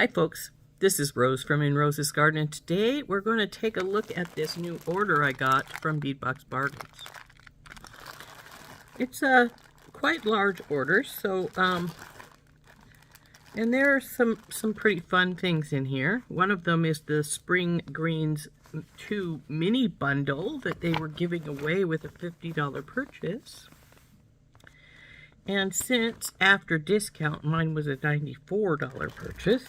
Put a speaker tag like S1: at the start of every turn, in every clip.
S1: Hi folks, this is Rose from In Rose's Garden, and today we're going to take a look at this new order I got from Bead Box Bargains. It's a quite large order, so and there are some pretty fun things in here. One of them is the Spring Greens 2 mini bundle that they were giving away with a $50 purchase. And since after discount mine was a $94 purchase,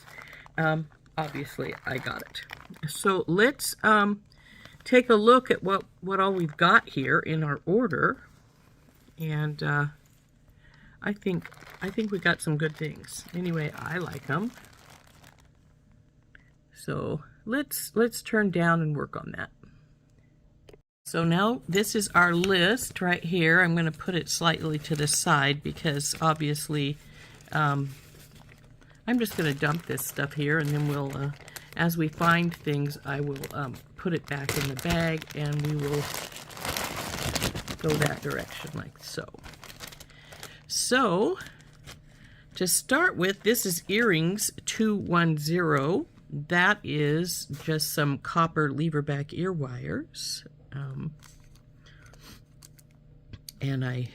S1: obviously I got it. So let's take a look at what all we've got here in our order, and I think we got some good things. Anyway, I like them. So let's turn down and work on that. So now this is our list right here. I'm going to put it slightly to the side because obviously I'm just going to dump this stuff here, and then we'll, as we find things, I will put it back in the bag, and we will go that direction like so. So to start with, this is earrings 210. That is just some copper lever back ear wires. And I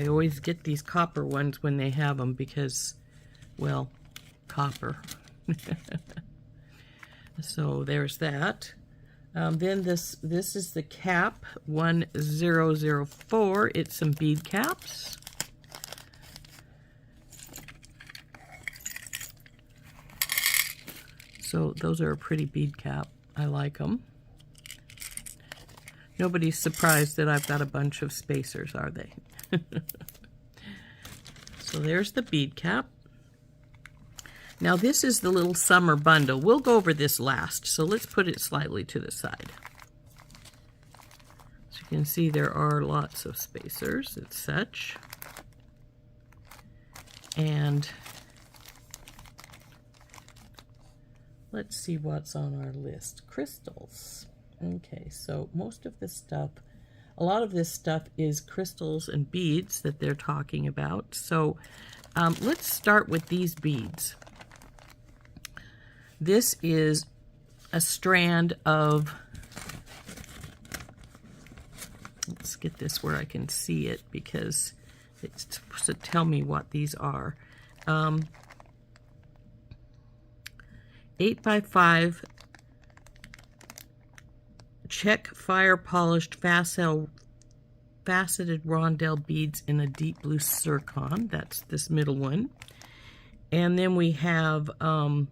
S1: always get these copper ones when they have them because, well, copper. So there's that. Then this is the cap 1004. It's some bead caps. So those are a pretty bead cap. I like them. Nobody's surprised that I've got a bunch of spacers, are they? So there's the bead cap. Now this is the little summer bundle. We'll go over this last, so let's put it slightly to the side. So you can see there are lots of spacers and such. And let's see what's on our list. Crystals. Okay, so most of this stuff, a lot of this stuff is crystals and beads that they're talking about. So let's start with these beads. This is a strand of, let's get this where I can see it because it's supposed to tell me what these are. 8x5 check fire polished faceted rondelle beads in a deep blue zircon. That's this middle one. And then we have 8mm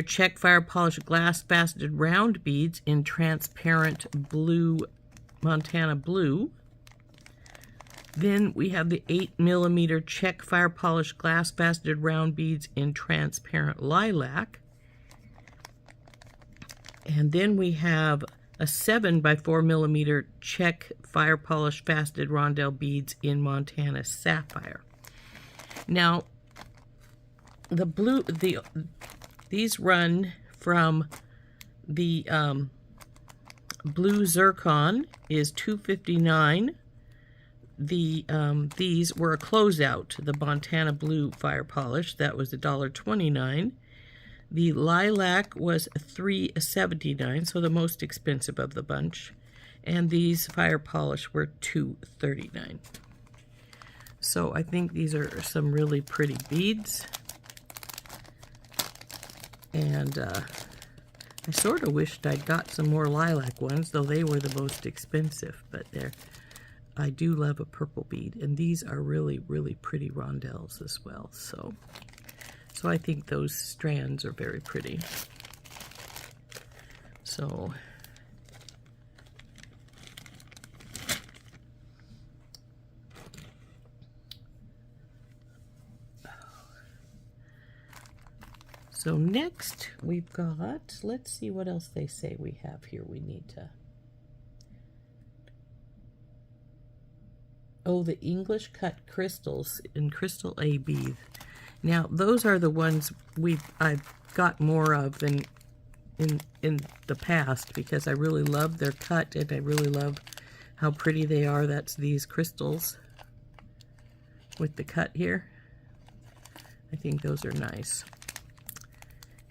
S1: check fire polished glass faceted round beads in transparent blue, Montana blue. Then we have the 8mm check fire polished glass faceted round beads in transparent lilac. And then we have a 7x4mm check fire polished faceted rondelle beads in Montana sapphire. Now, the blue, these run from the blue zircon is $259. These were a closeout. The Montana blue fire polish, that was $1.29. The lilac was $3.79, so the most expensive of the bunch. And these fire polish were $2.39. So I think these are some really pretty beads. And I sort of wished I'd got some more lilac ones, though they were the most expensive. But I do love a purple bead, and these are really, really pretty rondelles as well. So I think those strands are very pretty. So next we've got, let's see what else they say we have here. We need to, oh, the English cut crystals in crystal A bead. Now those are the ones I've got more of than in the past because I really love their cut and I really love how pretty they are. That's these crystals. with the cut here. I think those are nice.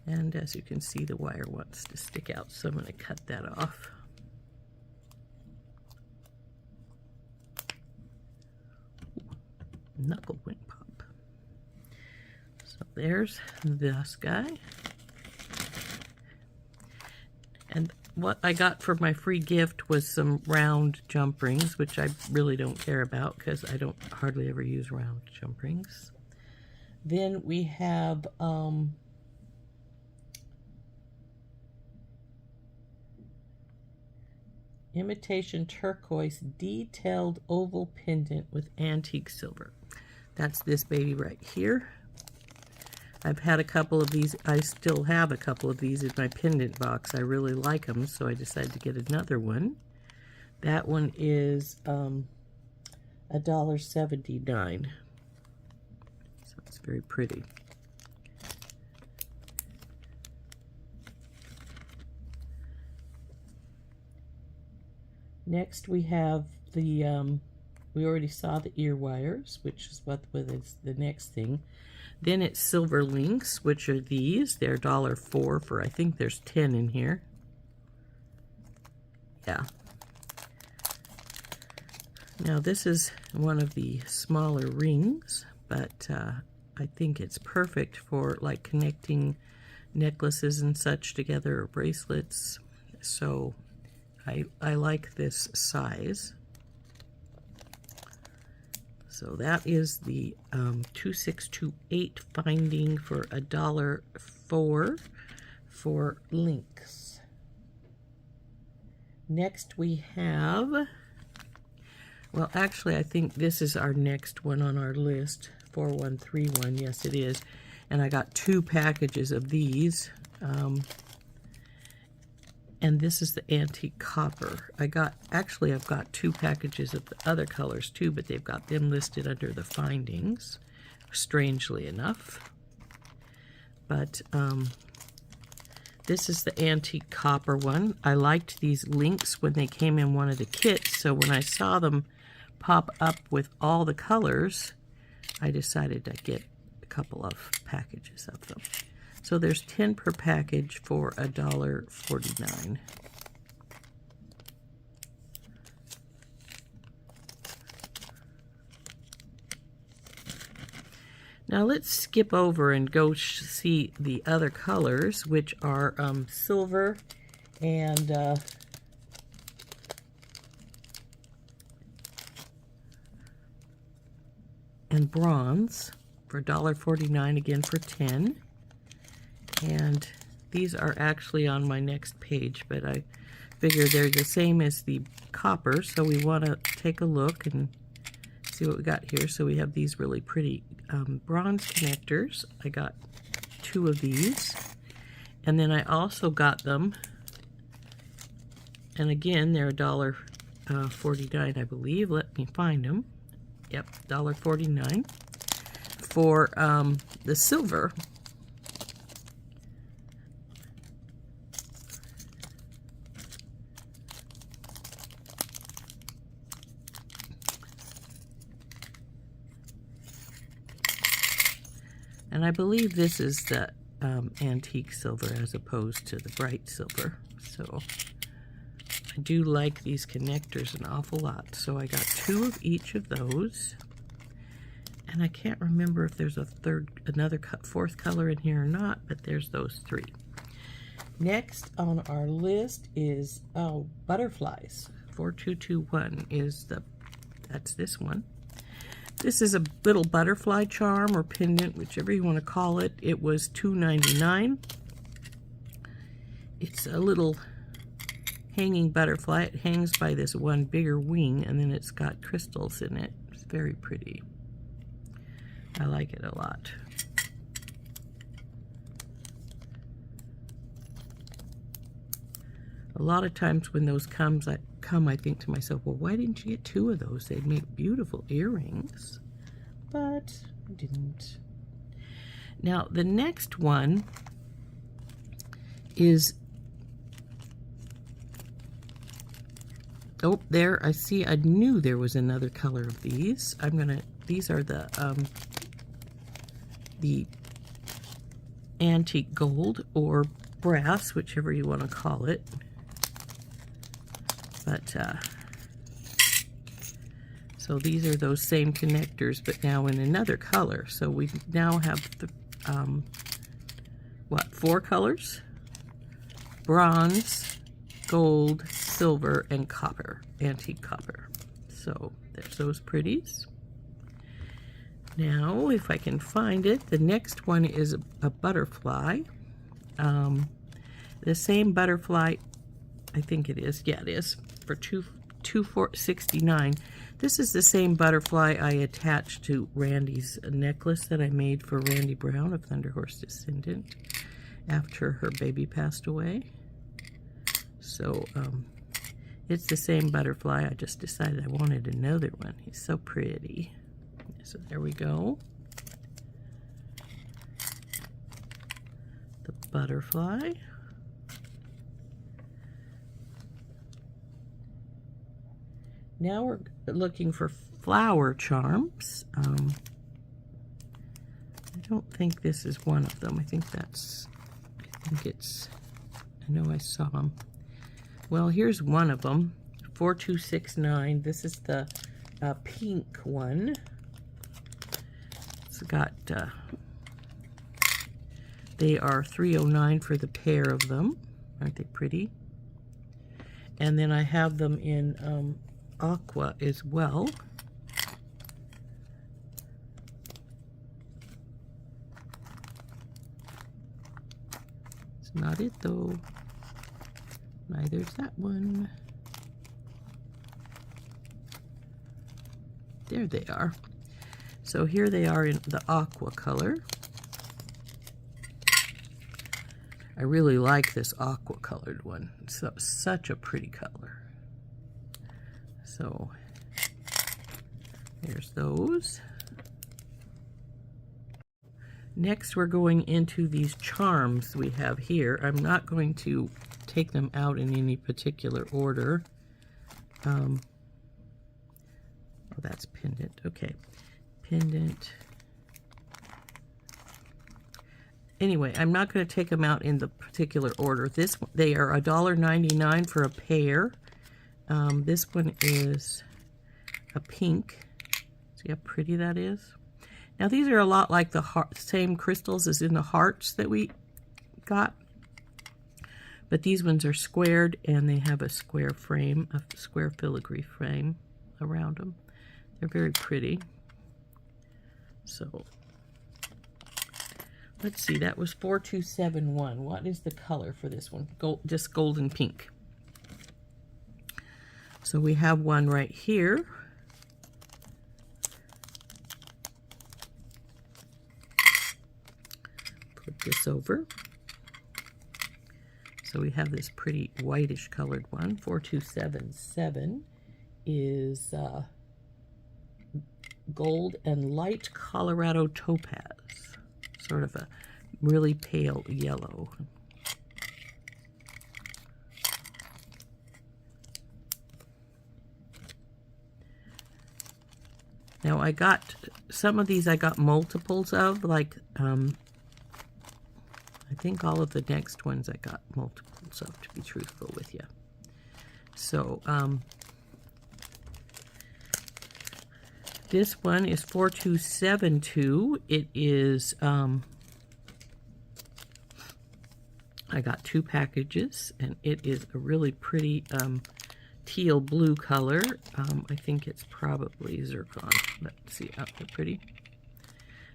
S1: And as you can see, the wire wants to stick out, so I'm going to cut that off. Knuckle wing pop. So there's this guy. And what I got for my free gift was some round jump rings, which I really don't care about because I don't hardly ever use round jump rings. Then we have imitation turquoise detailed oval pendant with antique silver. That's this baby right here. I've had a couple of these. I still have a couple of these in my pendant box. I really like them, so I decided to get another one. That one is $1.79. So it's very pretty. Next we have the, we already saw the ear wires, which is what is the next thing. Then it's silver links, which are these. They're $1.04 for, I think there's 10 in here. Yeah. Now this is one of the smaller rings, but I think it's perfect for like connecting necklaces and such together, or bracelets. So I like this size. So that is the 2628 finding for $1.04 for links. Next we have, well actually I think this is our next one on our list, 4131, yes it is. And I got 2 packages of these. And this is the antique copper. I've got 2 packages of the other colors too, but they've got them listed under the findings, strangely enough. But this is the antique copper one. I liked these links when they came in one of the kits, so when I saw them pop up with all the colors, I decided to get a couple of packages of them. So there's 10 per package for $1.49. Now let's skip over and go see the other colors, which are silver and bronze for $1.49, again for 10. And these are actually on my next page, but I figure they're the same as the copper, so we want to take a look and see what we got here. So we have these really pretty bronze connectors. I got 2 of these, and then I also got them, and again they're $1.49, I believe. Let me find them. Yep, $1.49 for the silver. And I believe this is the antique silver as opposed to the bright silver. So I do like these connectors an awful lot. So I got 2 of each of those. And I can't remember if there's another 4th color in here or not, but there's those 3. Next on our list is butterflies. 4221 is that's this one. This is a little butterfly charm or pendant, whichever you want to call it. It was $2.99. It's a little hanging butterfly. It hangs by this one bigger wing, and then it's got crystals in it. It's very pretty. I like it a lot. A lot of times when those come, I think to myself, well, why didn't you get 2 of those? They'd make beautiful earrings. But I didn't. Now, the next one is, oh, there, I knew there was another color of these. these are the antique gold or brass, whichever you want to call it. But so these are those same connectors, but now in another color. So we now have the what, 4 colors? Bronze, gold, silver, and copper, antique copper. So there's those pretties. Now, if I can find it, the next one is a butterfly. The same butterfly, I think it is. Yeah, it is, for $269. This is the same butterfly I attached to Randy's necklace that I made for Randy Brown of Thunder Horse Descendant after her baby passed away. So it's the same butterfly. I just decided I wanted another one. He's so pretty. So there we go. The butterfly. Now we're looking for flower charms. I don't think this is one of them. I think it's, I know I saw them. Well, here's one of them, 4269. This is the pink one. It's got, they are $309 for the pair of them. Aren't they pretty? And then I have them in aqua as well. It's not it though. Neither's that one. There they are. So here they are in the aqua color. I really like this aqua colored one. It's such a pretty color. So there's those. Next we're going into these charms we have here. I'm not going to take them out in any particular order. Oh, that's pendant. Okay, pendant. Anyway, I'm not going to take them out in the particular order. They are $1.99 for a pair. This one is a pink. See how pretty that is? Now these are a lot like the same crystals as in the hearts that we got. But these ones are squared and they have a square frame, a square filigree frame around them. They're very pretty. So let's see, that was 4271. What is the color for this one? Gold, just golden pink. So we have one right here. Flip this over. So we have this pretty whitish colored one. 4277 is gold and light Colorado topaz. Sort of a really pale yellow. Now I got, some of these I got multiples of, like, I think all of the next ones I got multiples of, to be truthful with you. So, this one is 4272. It is, I got 2 packages, and it is a really pretty, teal blue color. I think it's probably zircon. Let's see, how they're pretty.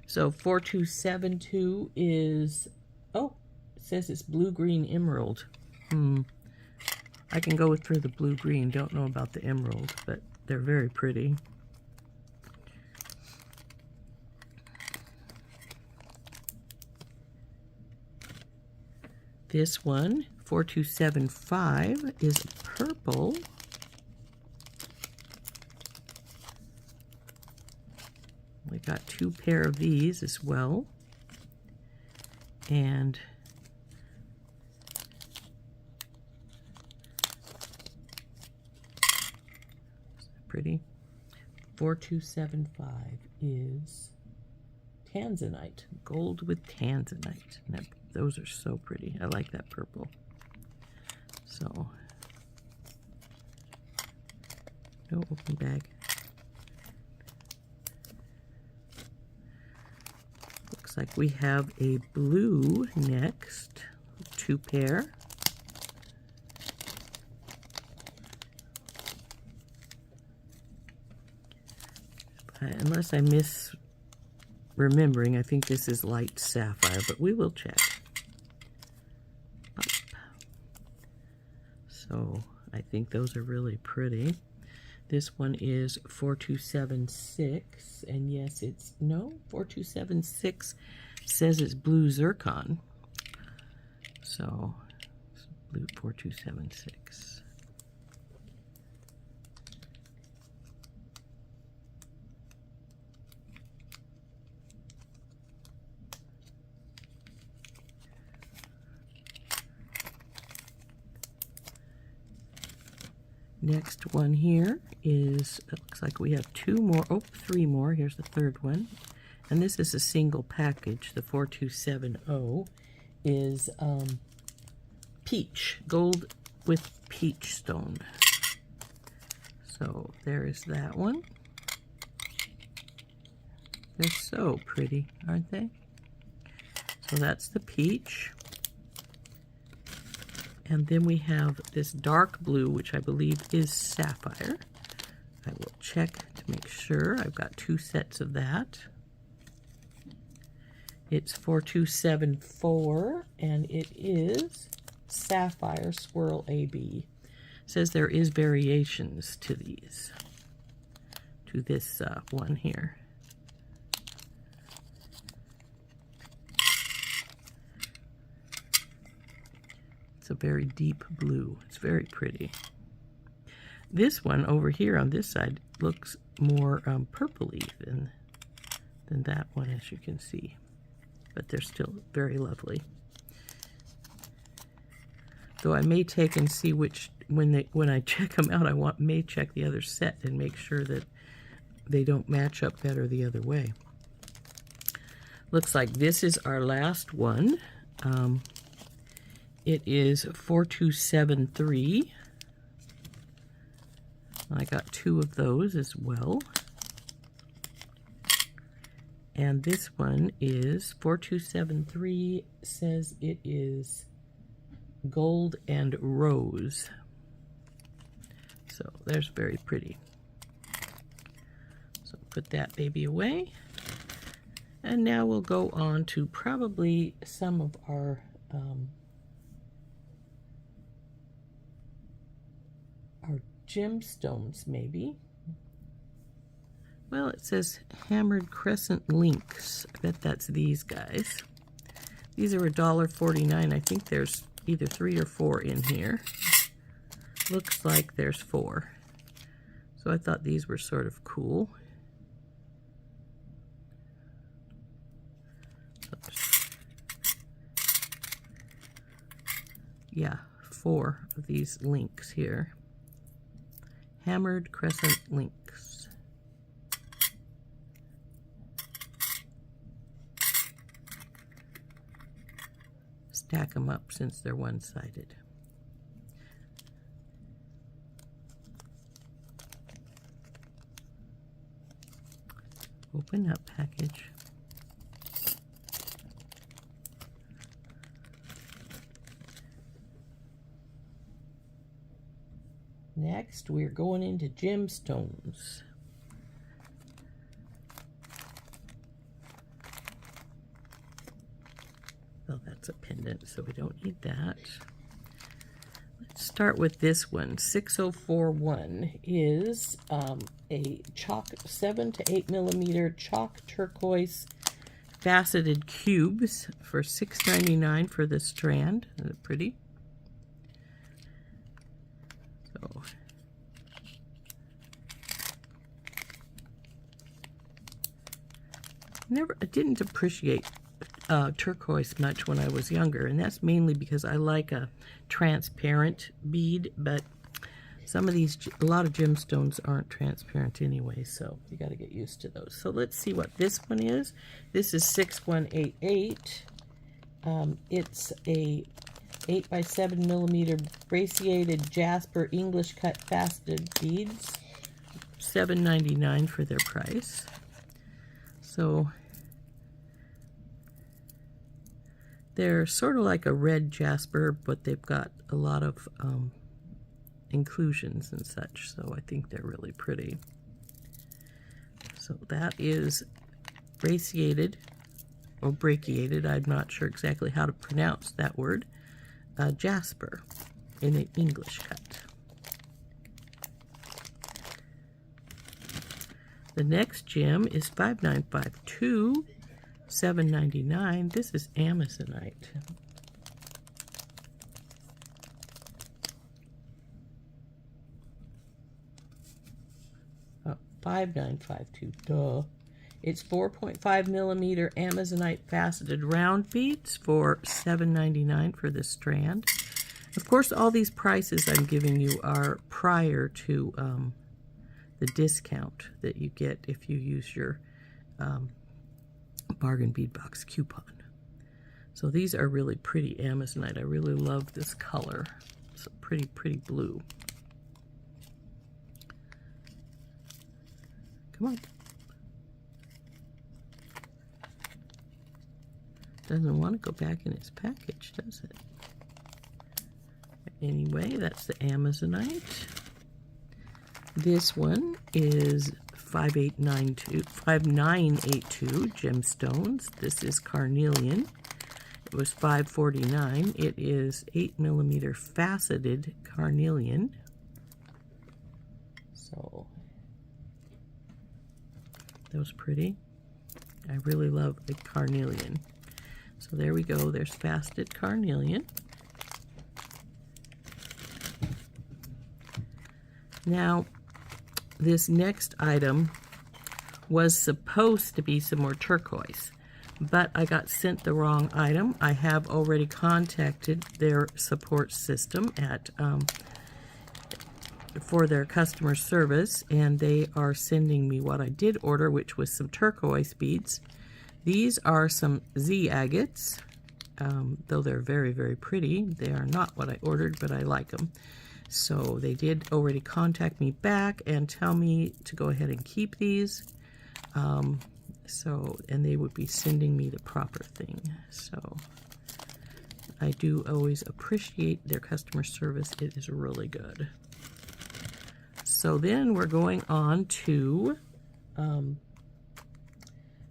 S1: So 4272 is, oh, it says it's blue-green emerald. I can go through the blue-green. Don't know about the emerald, but they're very pretty. This one, 4275, is purple. We got 2 pair of these as well. And pretty. 4275 is tanzanite, gold with tanzanite. And those are so pretty. I like that purple. So, no open bag. Looks like we have a blue next, 2 pair. Unless I remembering, I think this is light sapphire, but we will check. Up. So I think those are really pretty. This one is 4276, and yes, it's, no, 4276 says it's blue zircon. So, blue 4276. Next one here is, it looks like we have 2 more, 3 more. Here's the 3rd one. And this is a single package. The 4270 is peach, gold with peach stone. So there is that one. They're so pretty, aren't they? So that's the peach. And then we have this dark blue, which I believe is sapphire. I will check to make sure. I've got 2 sets of that. It's 4274, and it is sapphire swirl AB. It says there is variations to these, to this one here. It's a very deep blue. It's very pretty. This one over here on this side looks more purpley than that one, as you can see. But they're still very lovely. Though I may take and see which, when I check them out, I may check the other set and make sure that they don't match up better the other way. Looks like this is our last one. It is 4273. I got 2 of those as well. And this one is 4273, says it is gold and rose. So there's very pretty. So put that baby away. And now we'll go on to probably some of our gemstones, maybe. Well, it says hammered crescent links. I bet that's these guys. These are $1.49. I think there's either 3 or 4 in here. Looks like there's 4. So I thought these were sort of cool. Yeah, 4 of these links here. Hammered crescent links. Stack them up since they're one-sided. Open up package. Next, we're going into gemstones. Well, that's a pendant, so we don't need that. Let's start with this one. 6041 is a chalk 7 to 8 millimeter chalk turquoise faceted cubes for $6.99 for the strand. Isn't it pretty? So, I didn't appreciate turquoise much when I was younger, and that's mainly because I like a transparent bead, but Some of these, a lot of gemstones aren't transparent anyway, so you got to get used to those. So let's see what this one is. This is 6188. It's a 8 by 7 millimeter brachiated jasper English cut faceted beads. $7.99 for their price. So they're sort of like a red jasper, but they've got a lot of inclusions and such, so I think they're really pretty. So that is brachiated, or brachiated, I'm not sure exactly how to pronounce that word, jasper in an English cut. The next gem is 5952, $7.99. This is Amazonite. 5952, duh. It's 4.5 millimeter Amazonite faceted round beads for $7.99 for this strand. Of course, all these prices I'm giving you are prior to the discount that you get if you use your Bargain Bead Box coupon. So these are really pretty Amazonite. I really love this color. It's a pretty, pretty blue. Come on. Doesn't want to go back in its package, does it? Anyway, that's the Amazonite. This one is 5982 gemstones. This is carnelian. It was $5.49. It is 8 millimeter faceted carnelian. So that was pretty. I really love the carnelian. So there we go. There's faceted carnelian. Now, this next item was supposed to be some more turquoise, but I got sent the wrong item. I have already contacted their support system at for their customer service, and they are sending me what I did order, which was some turquoise beads. These are some Z agates, though they're very, very pretty. They are not what I ordered, but I like them. So they did already contact me back and tell me to go ahead and keep these. And they would be sending me the proper thing. So I do always appreciate their customer service. It is really good. So then we're going on to,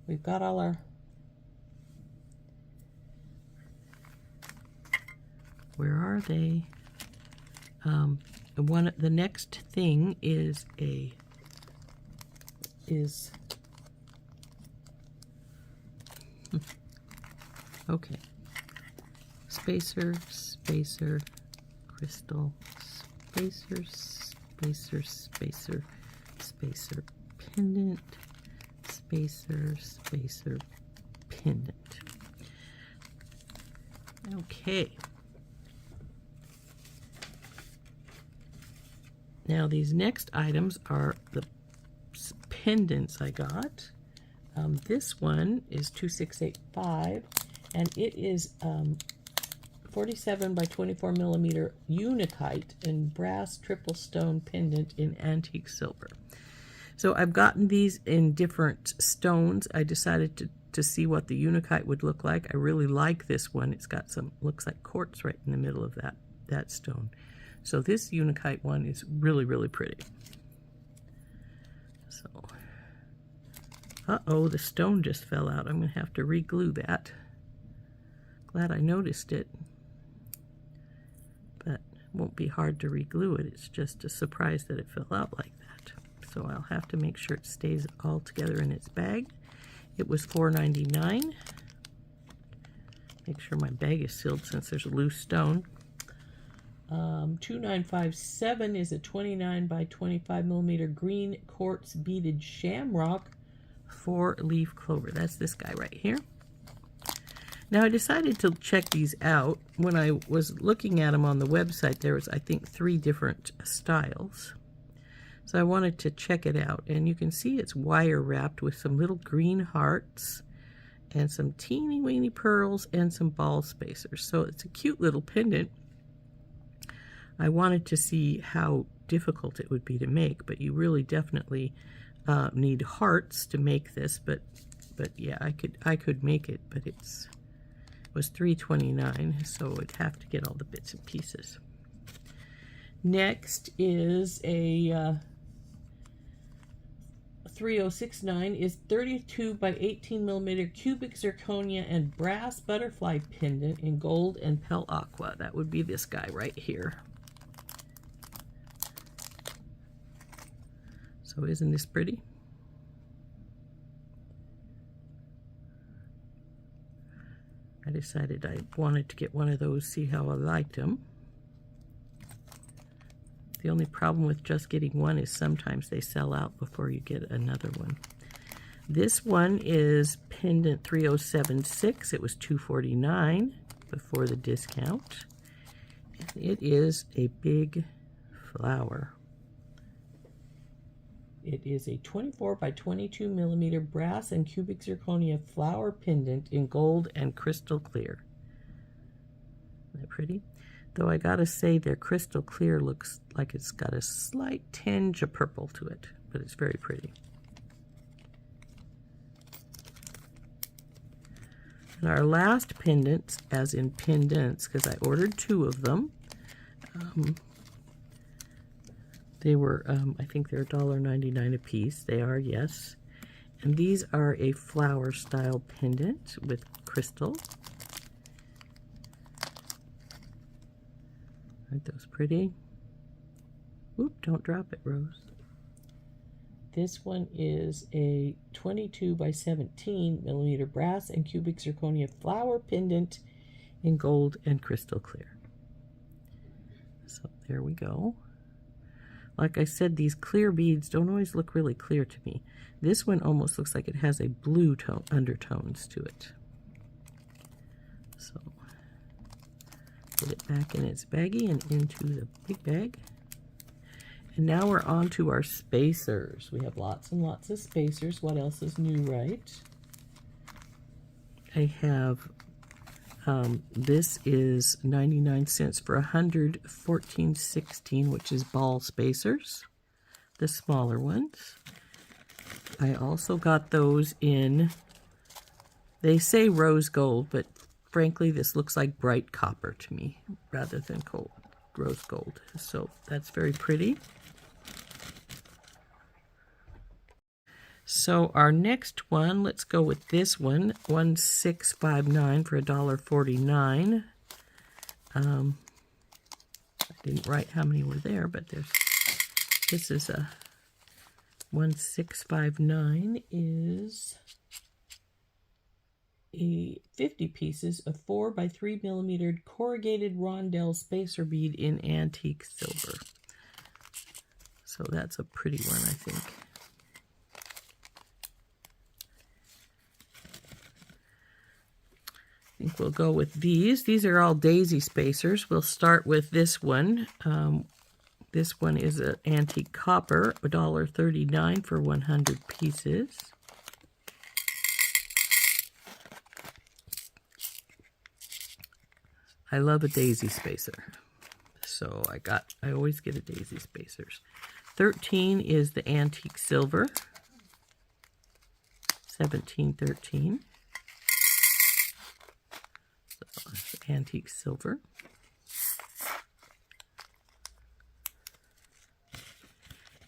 S1: we've got all our, where are they? The next thing is okay, spacer, crystal, spacer, pendant, spacer, pendant. Okay. Now these next items are the pendants I got. This one is 2685, and it is 47 by 24 millimeter Unikite and brass triple stone pendant in antique silver. So I've gotten these in different stones. I decided to see what the Unikite would look like. I really like this one. It's got some, looks like quartz right in the middle of that stone. So this Unikite one is really, really pretty. So, uh-oh, the stone just fell out. I'm going to have to re-glue that. Glad I noticed it. But it won't be hard to re-glue it. It's just a surprise that it fell out like that. So I'll have to make sure it stays all together in its bag. It was $4.99. Make sure my bag is sealed since there's a loose stone. 2957 is a 29 by 25 millimeter green quartz beaded shamrock 4-leaf clover. That's this guy right here. Now I decided to check these out. When I was looking at them on the website, there was, I think, 3 different styles. So I wanted to check it out. And you can see it's wire wrapped with some little green hearts and some teeny weeny pearls and some ball spacers. So it's a cute little pendant. I wanted to see how difficult it would be to make, but you really definitely need hearts to make this. But yeah, I could make it, but it was $3.29, so I'd have to get all the bits and pieces. Next is a 3069 is 32 by 18 millimeter cubic zirconia and brass butterfly pendant in gold and pale aqua. That would be this guy right here. So isn't this pretty? I decided I wanted to get one of those, see how I liked them. The only problem with just getting one is sometimes they sell out before you get another one. This one is pendant 3076. It was $2.49 before the discount. And it is a big flower. It is a 24 by 22 millimeter brass and cubic zirconia flower pendant in gold and crystal clear. Isn't that pretty? Though I gotta say their crystal clear looks like it's got a slight tinge of purple to it, but it's very pretty. And our last pendants, as in pendants, because I ordered 2 of them. They were, I think they're $1.99 a piece. They are, yes. And these are a flower style pendant with crystal. Aren't those pretty? Oop, don't drop it, Rose. This one is a 22 by 17 millimeter brass and cubic zirconia flower pendant in gold and crystal clear. So there we go. Like I said, these clear beads don't always look really clear to me. This one almost looks like it has a blue tone, undertones to it. So, put it back in its baggie and into the big bag. And now we're on to our spacers. We have lots and lots of spacers. What else is new, right? I have, this is 99 cents for 100 1416, which is ball spacers, the smaller ones. I also got those in, they say rose gold, but frankly this looks like bright copper to me rather than rose gold. So that's very pretty. So our next one, let's go with this one, 1659 for $1.49. I didn't write how many were there, but this is a 1659 is a 50 pieces of 4 by 3 millimeter corrugated rondelle spacer bead in antique silver. So that's a pretty one, I think. I think we'll go with these. These are all daisy spacers. We'll start with this one. This one is an antique copper, $1.39 for 100 pieces. I love a daisy spacer. So I always get a daisy spacers. 13 is the antique silver. 1713. Antique silver.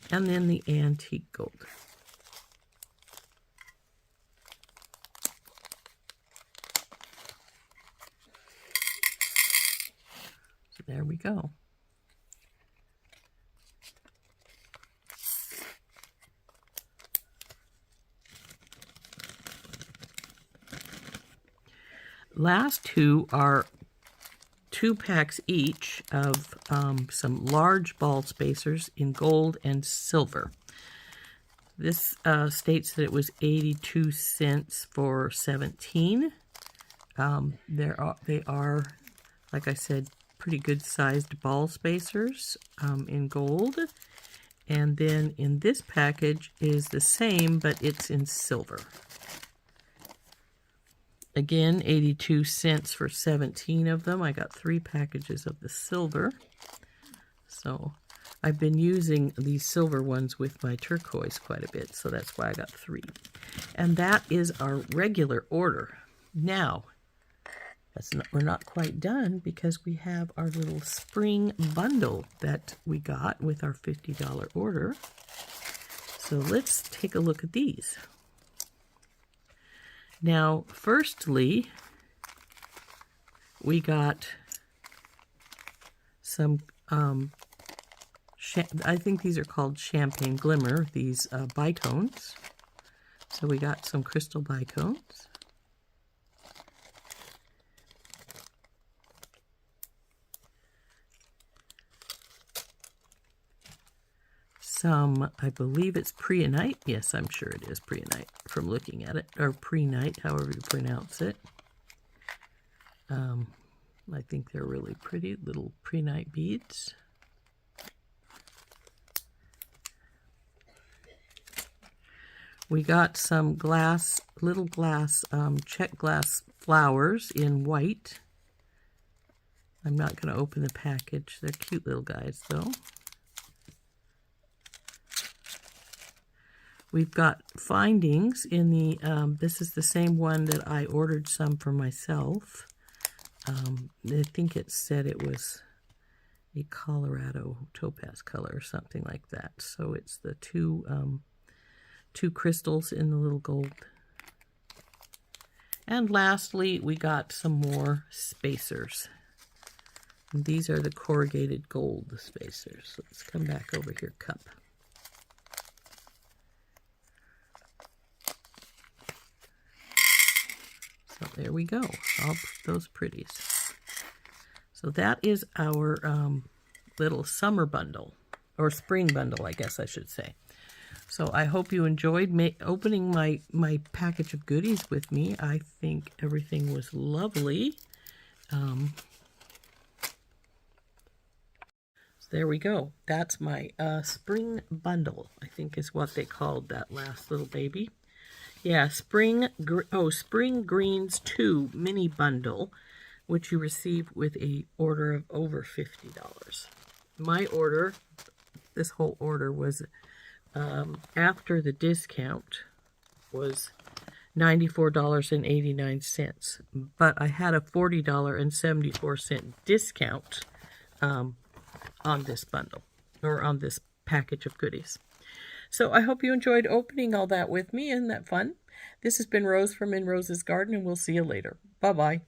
S1: And then the antique gold. So there we go. Last 2 are 2 packs each of some large ball spacers in gold and silver. This states that it was 82 cents for 17. They are, like I said, pretty good sized ball spacers in gold. And then in this package is the same, but it's in silver. Again, 82 cents for 17 of them. I got 3 packages of the silver. So I've been using these silver ones with my turquoise quite a bit, so that's why I got 3. And that is our regular order. Now, we're not quite done because we have our little spring bundle that we got with our $50 order. So let's take a look at these. Now, firstly, we got some, I think these are called Champagne Glimmer, these bitones. So we got some crystal bitones. Some, I believe it's preonite. Yes, I'm sure it is preonite from looking at it, or prenite, however you pronounce it. I think they're really pretty little prenite beads. We got some little glass check glass flowers in white. I'm not going to open the package. They're cute little guys, though. We've got findings in the, this is the same one that I ordered some for myself. I think it said it was a Colorado topaz color or something like that. So it's the two crystals in the little gold. And lastly, we got some more spacers. And these are the corrugated gold spacers. Let's come back over here, cup. So there we go, all those pretties. So that is our little summer bundle, or spring bundle, I guess I should say. So I hope you enjoyed opening my package of goodies with me. I think everything was lovely. So there we go. That's my spring bundle, I think is what they called that last little baby. Yeah, Spring Greens 2 mini bundle, which you receive with a order of over $50. My order, this whole order was, after the discount, was $94.89. But I had a $40.74 discount on this bundle, or on this package of goodies. So I hope you enjoyed opening all that with me. Isn't that fun? This has been Rose from In Rose's Garden, and we'll see you later. Bye-bye.